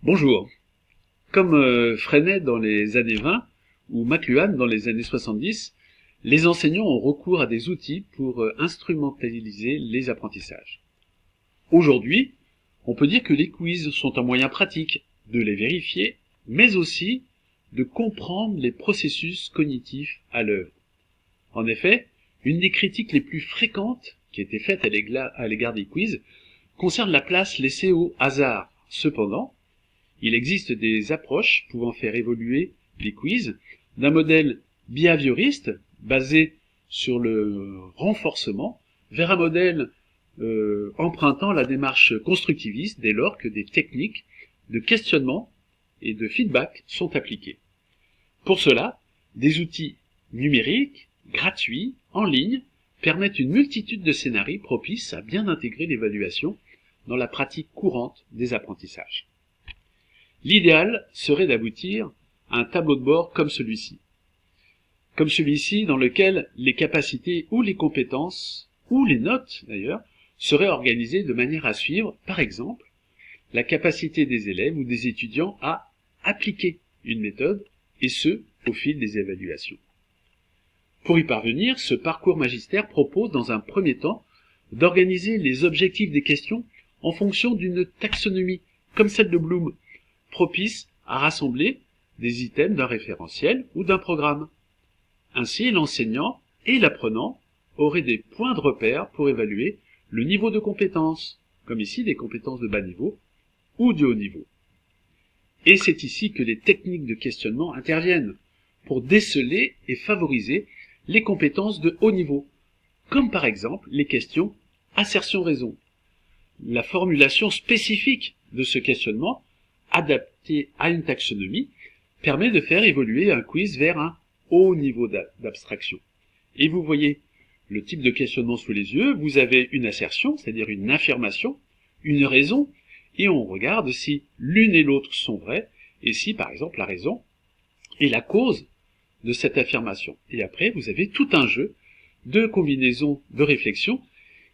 Bonjour. Comme Freinet dans les années 20 ou McLuhan dans les années 70, les enseignants ont recours à des outils pour instrumentaliser les apprentissages. Aujourd'hui, on peut dire que les quiz sont un moyen pratique de les vérifier, mais aussi de comprendre les processus cognitifs à l'œuvre. En effet, une des critiques les plus fréquentes qui a été faite à l'égard des quiz concerne la place laissée au hasard. Cependant, il existe des approches pouvant faire évoluer les quiz d'un modèle behavioriste basé sur le renforcement vers un modèle empruntant la démarche constructiviste dès lors que des techniques de questionnement et de feedback sont appliquées. Pour cela, des outils numériques, gratuits, en ligne, permettent une multitude de scénarios propices à bien intégrer l'évaluation dans la pratique courante des apprentissages. L'idéal serait d'aboutir à un tableau de bord comme celui-ci. Dans lequel les capacités ou les compétences, ou les notes d'ailleurs, seraient organisées de manière à suivre, par exemple, la capacité des élèves ou des étudiants à appliquer une méthode, et ce, au fil des évaluations. Pour y parvenir, ce parcours magistère propose dans un premier temps d'organiser les objectifs des questions en fonction d'une taxonomie, comme celle de Bloom, propice à rassembler des items d'un référentiel ou d'un programme. Ainsi, l'enseignant et l'apprenant auraient des points de repère pour évaluer le niveau de compétence, comme ici des compétences de bas niveau ou de haut niveau. Et c'est ici que les techniques de questionnement interviennent, pour déceler et favoriser les compétences de haut niveau, comme par exemple les questions assertion-raison. La formulation spécifique de ce questionnement, adapté à une taxonomie, permet de faire évoluer un quiz vers un haut niveau d'abstraction. Et vous voyez le type de questionnement sous les yeux, vous avez une assertion, c'est-à-dire une affirmation, une raison, et on regarde si l'une et l'autre sont vraies, et si par exemple la raison est la cause de cette affirmation. Et après, vous avez tout un jeu de combinaisons de réflexion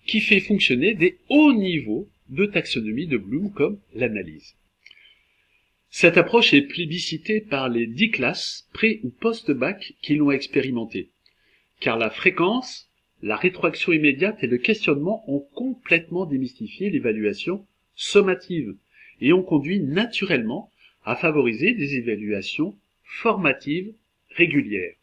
qui fait fonctionner des hauts niveaux de taxonomie de Bloom comme l'analyse. Cette approche est plébiscitée par les 10 classes pré- ou post-bac qui l'ont expérimentée, car la fréquence, la rétroaction immédiate et le questionnement ont complètement démystifié l'évaluation sommative et ont conduit naturellement à favoriser des évaluations formatives régulières.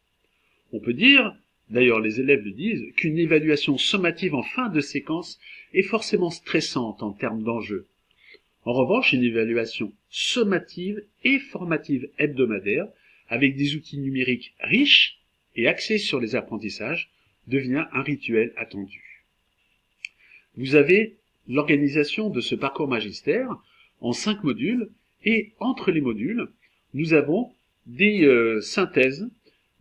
On peut dire, d'ailleurs les élèves le disent, qu'une évaluation sommative en fin de séquence est forcément stressante en termes d'enjeux. En revanche, une évaluation sommative et formative hebdomadaire, avec des outils numériques riches et axés sur les apprentissages, devient un rituel attendu. Vous avez l'organisation de ce parcours magistère en 5 modules, et entre les modules, nous avons des synthèses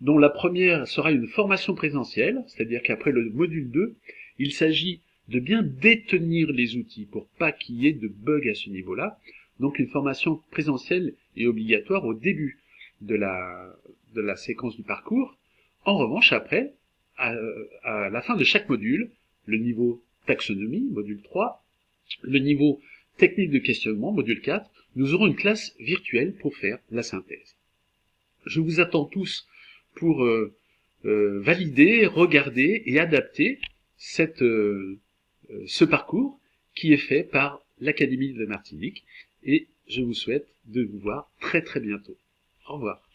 dont la première sera une formation présentielle, c'est-à-dire qu'après le module 2, il s'agit de bien détenir les outils pour pas qu'il y ait de bugs à ce niveau-là. Donc une formation présentielle est obligatoire au début de la séquence du parcours. En revanche, après, à la fin de chaque module, le niveau taxonomie, module 3, le niveau technique de questionnement, module 4, nous aurons une classe virtuelle pour faire la synthèse. Je vous attends tous pour valider, regarder et adapter ce parcours qui est fait par l'Académie de Martinique, et je vous souhaite de vous voir très très bientôt. Au revoir.